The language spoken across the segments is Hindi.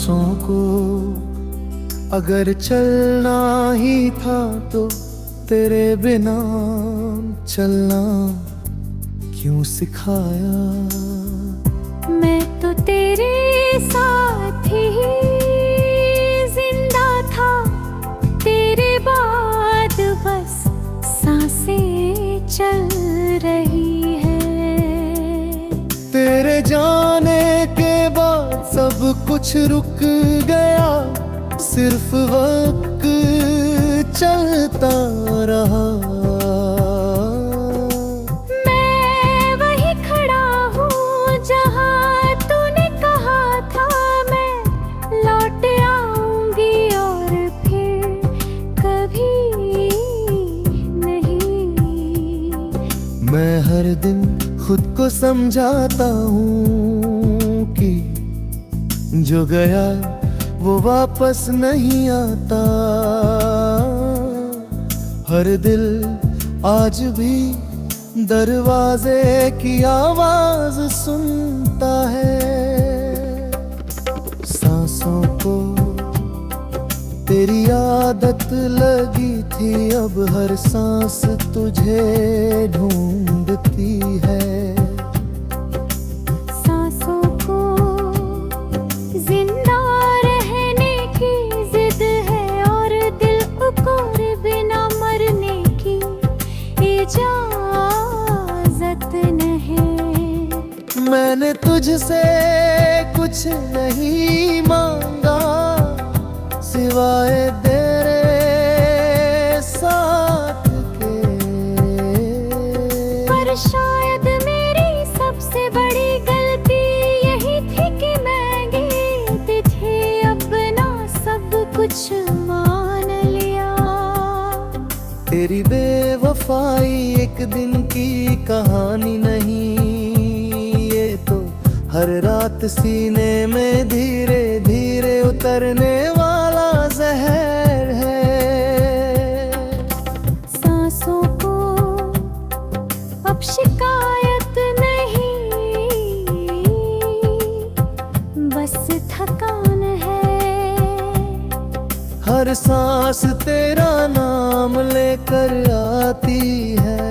सांसों को अगर चलना ही था तो तेरे बिना चलना क्यों सिखाया। मैं तो तेरे साथ ही जिंदा था, तेरे बाद बस सांसें चल रही है। तेरे जाने के बाद सब कुछ रुक गया, सिर्फ वक्त चलता रहा। मैं वही खड़ा हूँ जहाँ तूने कहा था मैं लौट आऊंगी, और फिर कभी नहीं। मैं हर दिन खुद को समझाता हूँ कि जो गया वो वापस नहीं आता। हर दिल आज भी दरवाजे की आवाज सुनता है। सांसों को तेरी आदत लगी थी, अब हर सांस तुझे ढूंढती है। सांसों को जिंदा रहने की जिद है, और दिल को बिना मरने की इजाजत नहीं। मैंने तुझसे कुछ नहीं मांगा सिवाय तेरे साथ के, पर शायद मेरी सबसे बड़ी गलती यही थी कि मैंने तुझे अपना सब कुछ मान लिया। तेरी बेवफाई एक दिन की कहानी नहीं, ये तो हर रात सीने में धीरे धीरे उतरने वाला जहर है। सांसों को अब शिकायत नहीं, बस थकान है। हर सांस तेरा नाम लेकर आती है,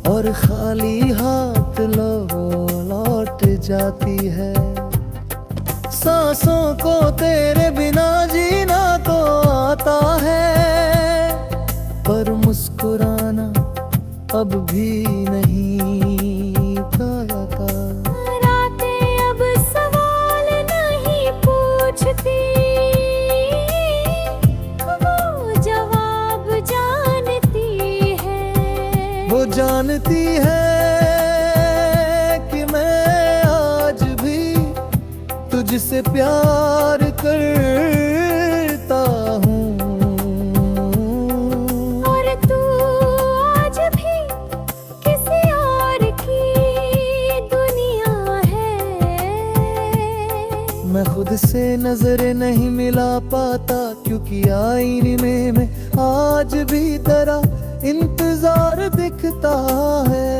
और खाली हाथ लौट जाती है। सांसों को तेरे बिना जीना तो आता है, पर मुस्कुराना अब भी नहीं आता। रातें अब सवाल नहीं पूछती, वो जवाब जानती है। वो जानती है कि मैं आज भी तुझसे प्यार करता हूँ, और तू आज भी किसी और की दुनिया है। मैं खुद से नजर नहीं मिला पाता, क्योंकि आईने में मैं आज भी तेरा इंतजार दिखता है।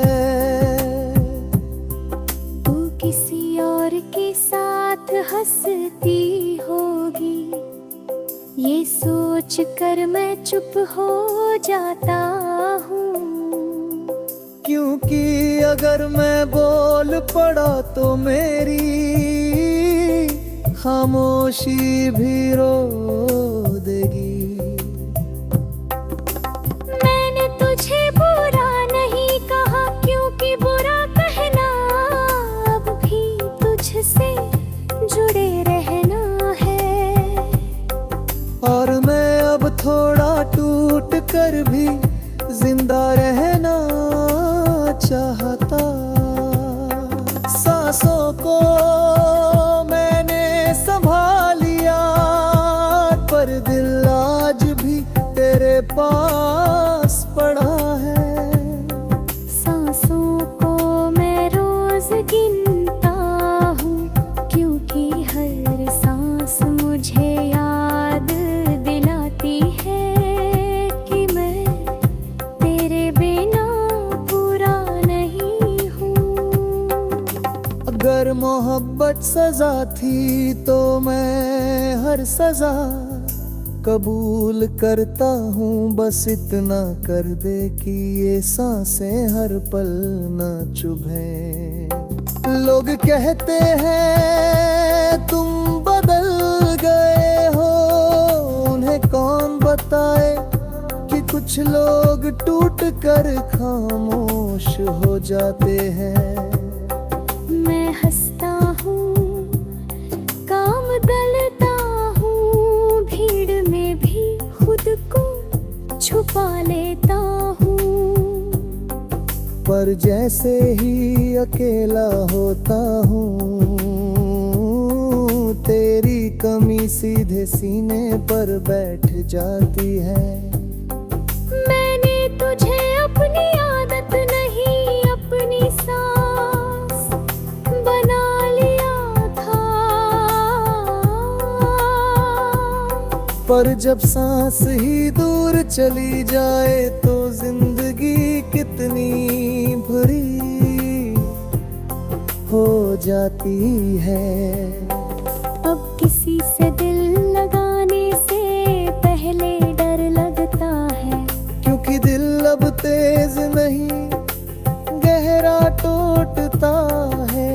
तू किसी और के साथ हंसती होगी, ये सोच कर मैं चुप हो जाता हूँ। क्योंकि अगर मैं बोल पड़ा तो मेरी खामोशी भी रो देगी। मैंने तुझे बुरा नहीं कहा, क्योंकि बुरा कहना अब भी तुझसे जुड़े रहना है। और मैं अब थोड़ा टूट कर भी जिंदा रहना चाहता। सांसों को मैंने संभालिया, पर दिल आज भी तेरे पास पड़ा है। सांसों को मैं रोज गिनता हूँ, क्योंकि हर सांस मुझे याद दिलाती है कि मैं तेरे बिना पूरा नहीं हूँ। अगर मोहब्बत सजा थी तो मैं हर सजा कबूल करता हूँ। बस इतना कर दे कि ये सांसें हर पल न चुभें। लोग कहते हैं तुम बदल गए हो, उन्हें कौन बताए कि कुछ लोग टूट कर खामोश हो जाते हैं। मैं हंसता हूँ, काम गलता हूँ, भीड़ में भी खुद को छुपा लेता हूँ। पर जैसे ही अकेला होता हूँ, तेरी कमी सीधे सीने पर बैठ जाती है। मैंने तुझे अपनी आदत नहीं, अपनी सांस बना लिया था। पर जब सांस ही दूर चली जाए तो जिंदगी कितनी भरी हो जाती है। अब किसी से दिल लगाने से पहले डर लगता है, क्योंकि दिल अब तेज नहीं गहरा टूटता है।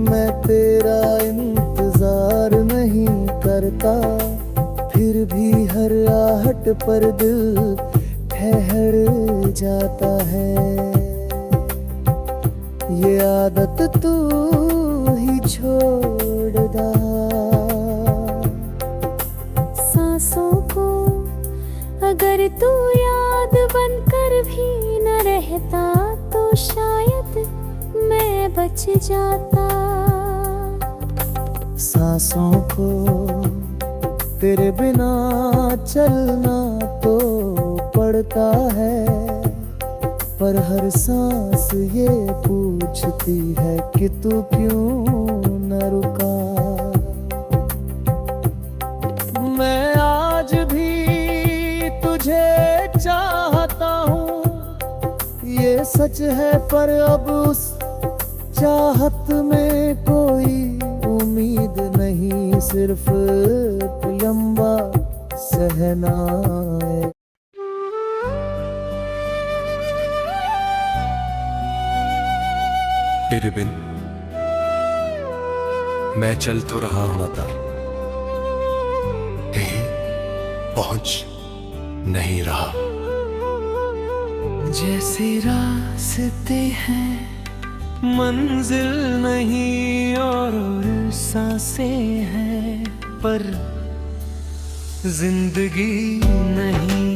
मैं तेरा इंतजार नहीं करता, फिर भी हर आहट पर दिल ठहर जाता है। ये आदत तू ही छोड़ दा। सांसों को अगर तू याद बनकर भी न रहता तो शायद मैं बच जाता। सांसों को तेरे बिना चलना तो पड़ता है, पर हर सांस ये पूछती है कि तू क्यों न रुका। मैं आज भी तुझे चाहता हूँ, ये सच है, पर अब उस चाहत में कोई उम्मीद नहीं, सिर्फ लंबा सहना है। तेरे बिन मैं चल तो रहा हूं था, कहीं पहुंच नहीं रहा। जैसे रास्ते हैं मंजिल नहीं और सांसें हैं पर जिंदगी नहीं।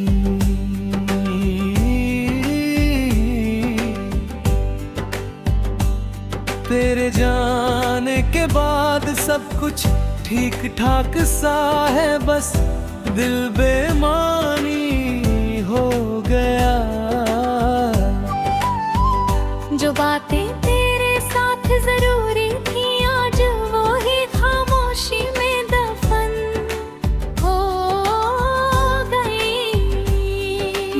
तेरे जाने के बाद सब कुछ ठीक ठाक सा है, बस दिल बेमानी हो गया। जो बातें तेरे साथ जरूरी थी आज वो ही खामोशी में दफन हो गई।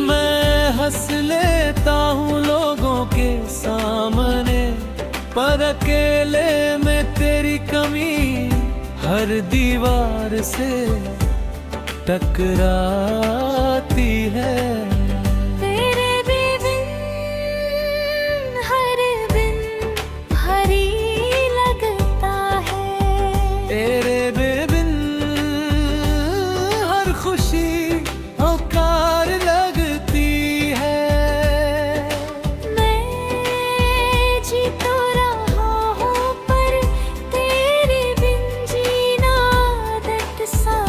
मैं हंस लेता हूँ लोगों के सामने, पर अकेले में तेरी कमी हर दीवार से टकराती है। तेरे भी बिन हर दिन भारी लगता है। तेरे बेबिन हर खुशी औकार लगती है। मैं जी तो रहा हूँ पर तेरे बिन जीना आदत सा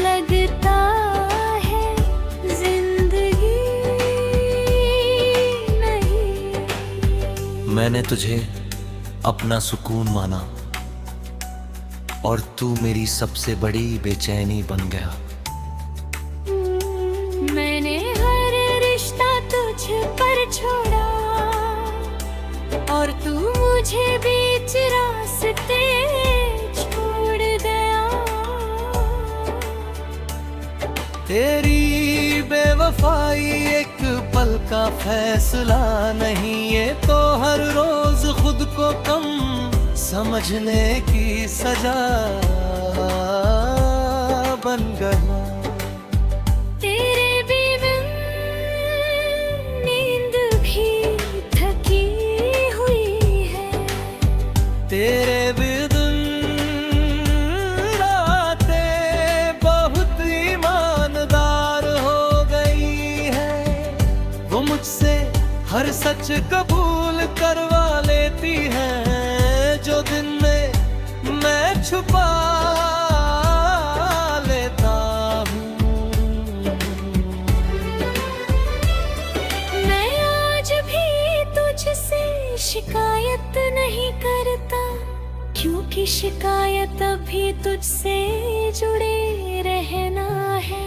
लगता है। जिंदगी नहीं। मैंने तुझे अपना सुकून माना और तू मेरी सबसे बड़ी बेचैनी बन गया। मैंने हर रिश्ता तुझ पर छोड़ा और तू मुझे बीच रास्ते छोड़ गया। तेरी बेवफाई बेवफाई एक पल का फैसला नहीं, ये तो हर रोज खुद को कम समझने की सजा बन गया। तेरे बिन नींद भी थकी हुई है, तेरे बिन रातें बहुत ईमानदार हो गई है। वो मुझसे हर सच कबूल करवा लेती है, जो दिन में मैं छुपा लेता हूँ। मैं आज भी तुझसे शिकायत नहीं करता, क्योंकि शिकायत अभी तुझसे जुड़े रहना है।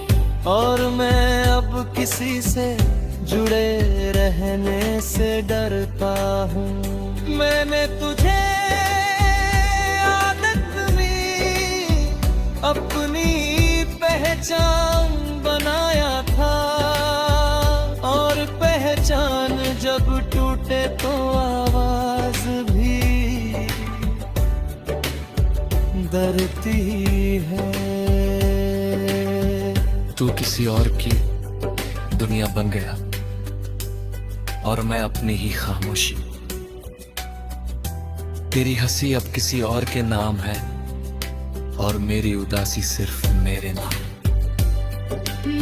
और मैं अब किसी से जुड़े रहने से डरता हूँ। मैंने तुझे आदत में अपनी पहचान बनाया था, और पहचान जब टूटे तो आवाज भी डरती है। तू किसी और की दुनिया बन गया और मैं अपनी ही खामोशी। तेरी हंसी अब किसी और के नाम है और मेरी उदासी सिर्फ मेरे नाम।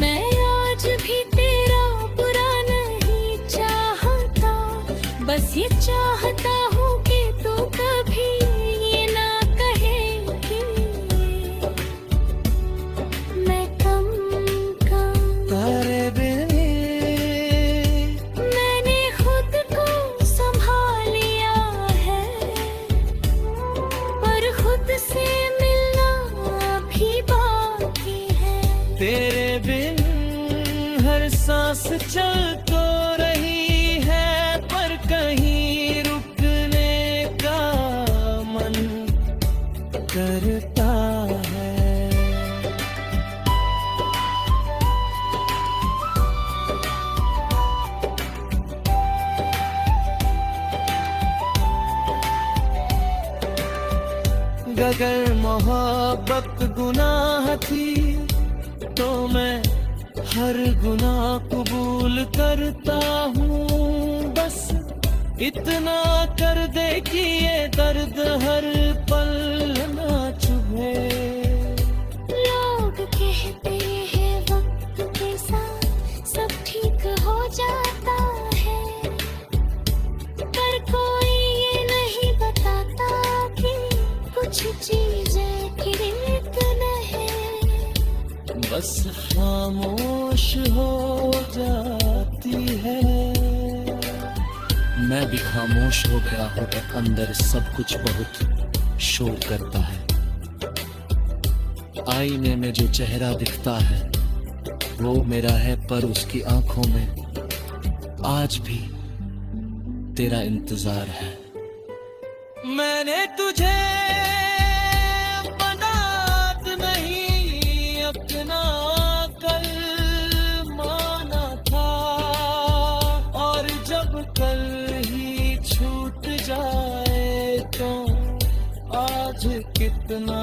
मैं आज भी तेरा बुरा नहीं चाहता, बस ये चाहता हूँ कि तू कभी ये ना कहे कि मैं कम तारे बिन मैंने खुद को संभाल लिया है, पर खुद से मिलना भी बाकी है। तेरे बिन हर सांस चल तो रही है, पर कहीं रुकने का मन करता है। अगर मोहब्बत गुनाह थी तो मैं हर गुनाह कबूल करता हूँ। बस इतना कर दे कि ये दर्द हर पल ना चुभे। लोग कहते हैं वक्त के साथ सब ठीक हो जाता है, पर कोई ये नहीं बताता कि कुछ चीजें ठीक नहीं, बस खामोश हो जाती है। मैं भी खामोश हो गया हूँ, अंदर सब कुछ बहुत शोर करता है। आईने में जो चेहरा दिखता है वो मेरा है, पर उसकी आंखों में आज भी तेरा इंतजार है। मैंने तुझे बर्बाद नहीं अपना कल माना था, और जब कल ही छूट जाए तो आज कितना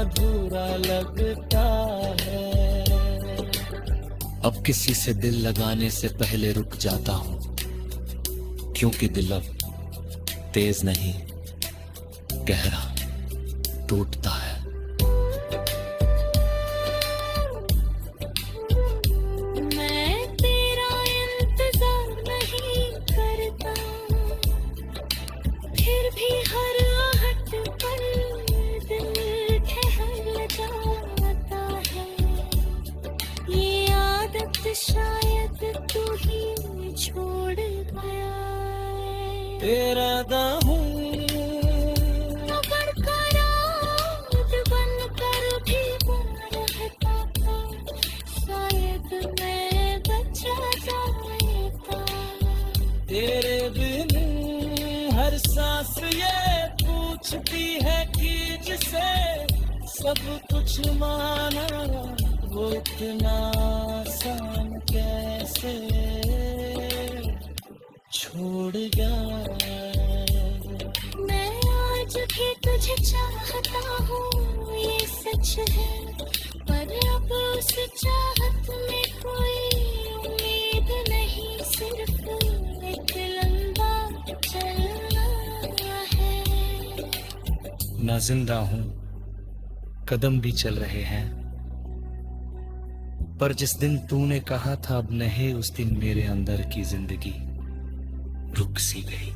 अधूरा लगता है। अब किसी से दिल लगाने से पहले रुक जाता हूँ, क्योंकि दिल अब तेज नहीं गहरा टूटता है। मैं तेरा इंतजार नहीं करता, फिर भी हर आहट पर दिल ठहर जाता है। ये आदत शायद तू ही छोड़ गया है। तेरा दाहूं तेरे बिन हर सांस ये पूछती है कि जिसे सब कुछ माना वो इतना आसान कैसे। मुझसे छोड़ गया। मैं आज भी तुझे चाहता हूँ ये सच है, पर अब उस चाहत में कोई उम्मीद नहीं, सिर्फ एक लंबा चलना है। ना जिंदा हूं, कदम भी चल रहे हैं, पर जिस दिन तूने कहा था अब नहीं, उस दिन मेरे अंदर की जिंदगी रुक सी गई।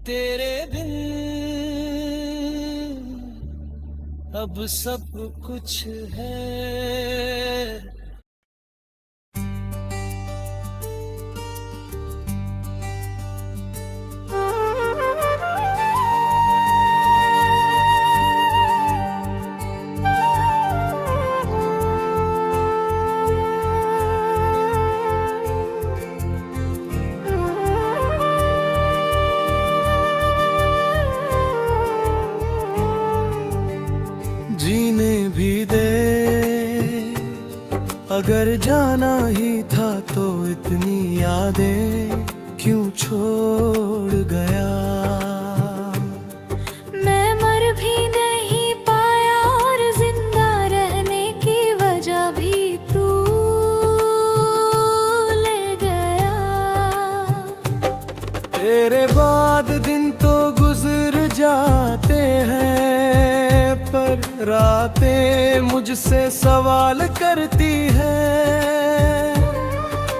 तेरे बिन अब सब कुछ है। जीने भी दे, अगर जाना ही था तो इतनी यादें क्यों छोड़ गया। मैं मर भी नहीं पाया और जिंदा रहने की वजह भी तू ले गया। तेरे बाद दिन तो गुजर जाते हैं, पर रातें मुझसे सवाल करती है।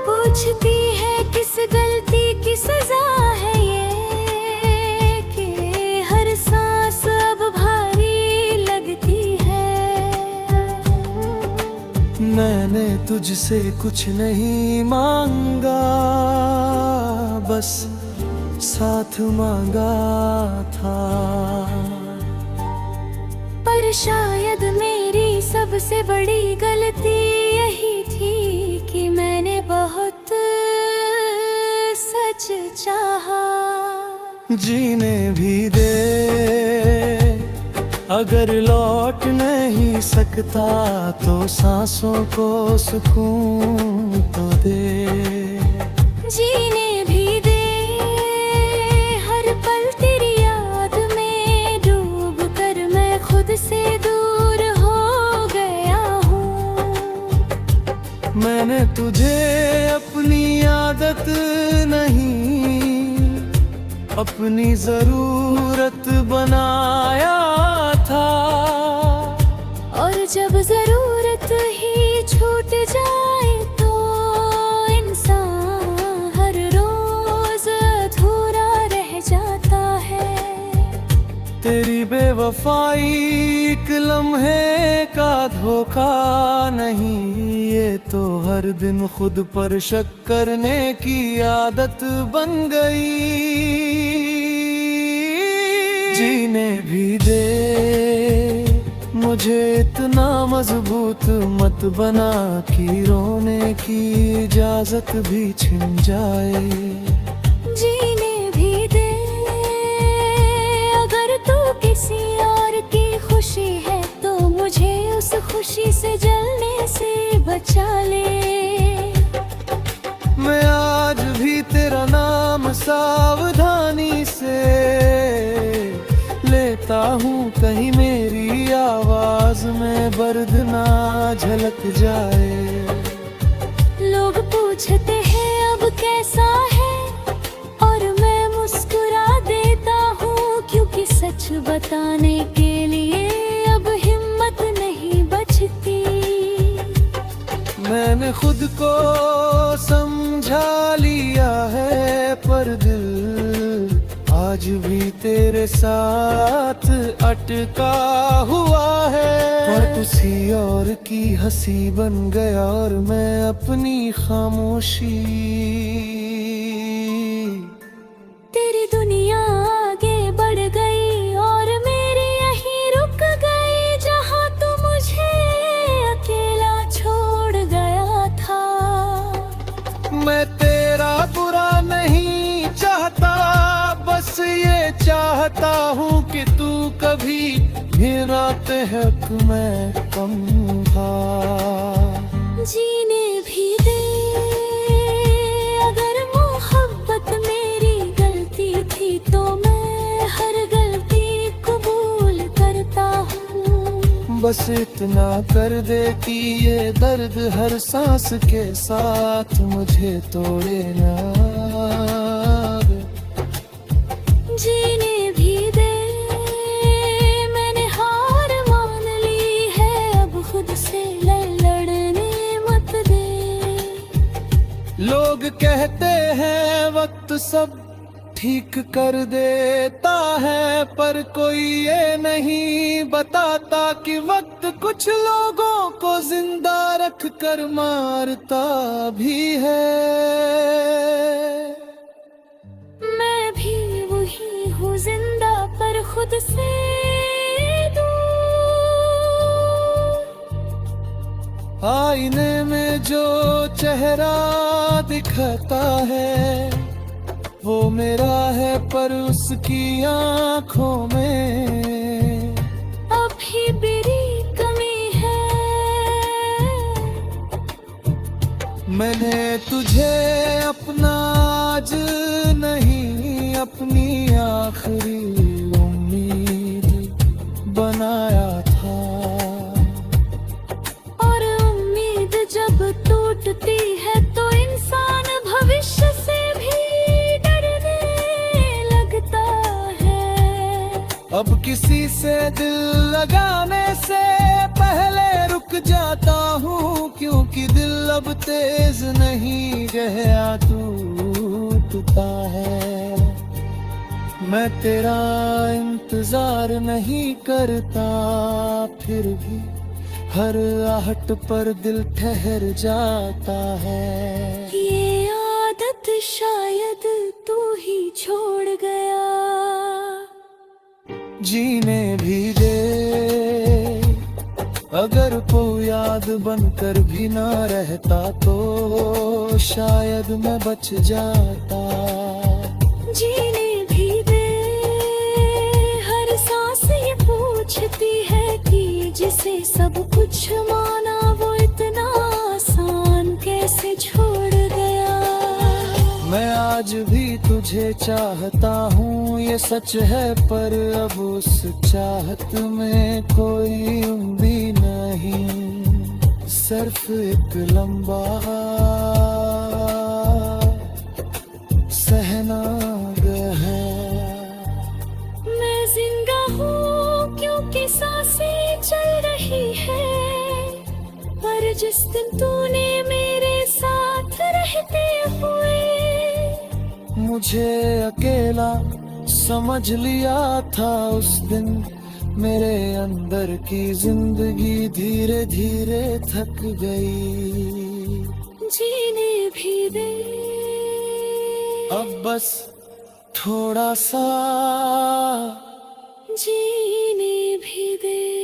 पूछती है किस गलती की सजा है ये, कि हर सांस अब भारी लगती है। मैंने तुझसे कुछ नहीं मांगा, बस साथ मांगा था। पर शायद मेरी सबसे बड़ी गलती यही थी कि मैंने बहुत सच चाहा। जीने भी दे, अगर लौट नहीं सकता तो सांसों को सुकून तो दे। जीने भी दे, हर पल तेरी याद में डूब कर मैं खुद से दूर हो गया हूँ। मैंने तुझे अपनी आदत नहीं, अपनी जरूरत बनाया था। और जब जरूरत ही छूट जाए तो इंसान हर रोज अधूरा रह जाता है। तेरी बेवफाई एक लम्हे का धोखा नहीं, ये तो हर दिन खुद पर शक करने की आदत बन गई। जीने भी दे, मुझे इतना मजबूत मत बना कि रोने की इजाजत भी छिन जाए। जीने भी दे, अगर तू किसी और की खुशी है तो मुझे उस खुशी से जलने से बचा ले। मैं आज भी तेरा नाम सावधानी से लेता हूँ, कहीं मेरी आवाज में दर्द ना झलक जाए। लोग पूछते हैं अब कैसा है, और मैं मुस्कुरा देता हूँ, क्योंकि सच बताने के लिए अब हिम्मत नहीं बचती। मैंने खुद को समझा लिया है, पर दिल आज भी तेरे साथ अटका हुआ है। और किसी और की हंसी बन गया और मैं अपनी खामोशी। तेरी दुनिया आगे बढ़ गई और मेरी यहीं रुक गई, जहाँ तू मुझे अकेला छोड़ गया था। मैं तेरा बुरा नहीं चाहता, बस ये चाहता हूँ कि तू कभी गिराते हक मैं कम था। जीने भी दे, बस इतना कर दे कि ये दर्द हर सांस के साथ मुझे तोड़े ना। जीने भी दे, मैंने हार मान ली है, अब खुद से लड़ने मत दे। लोग कहते हैं वक्त सब ठीक कर देता है, पर कोई ये नहीं बताता कि वक्त कुछ लोगों को जिंदा रख कर मारता भी है। मैं भी वही हूँ जिंदा पर खुद से दूर। आईने में जो चेहरा दिखता है वो मेरा है, पर उसकी आंखों में अभी मेरी कमी है। मैंने तुझे अपना आज नहीं अपनी आखिरी उम्मीद बनाया था। और उम्मीद जब टूटती है तो इंसान भविष्य से भी डरने लगता है। अब किसी से दिल लगाने से पहले रुक जाता हूँ, क्योंकि दिल अब तेज नहीं गया टूटता है। मैं तेरा इंतजार नहीं करता, फिर भी हर आहट पर दिल ठहर जाता है। ये आदत शायद तू ही छोड़ गया। जीने भी दे, अगर वो याद बनकर भी ना रहता तो शायद मैं बच जाता। जीने भी दे, हर सांस ये पूछती है कि जिसे सब कुछ माना वो इतना आसान कैसे छोड़ गया। मैं आज भी तुझे चाहता हूँ ये सच है, पर अब उस चाहत में कोई उम्मीद नहीं, सिर्फ एक लंबा सहना है। मैं जिंदा हूँ क्योंकि सांसें चल रही है, पर जिस दिन तूने मेरे साथ रहते हुए मुझे अकेला समझ लिया था उस दिन, मेरे अंदर की जिंदगी धीरे धीरे थक गई। जीने भी दे, अब बस थोड़ा सा जीने भी दे।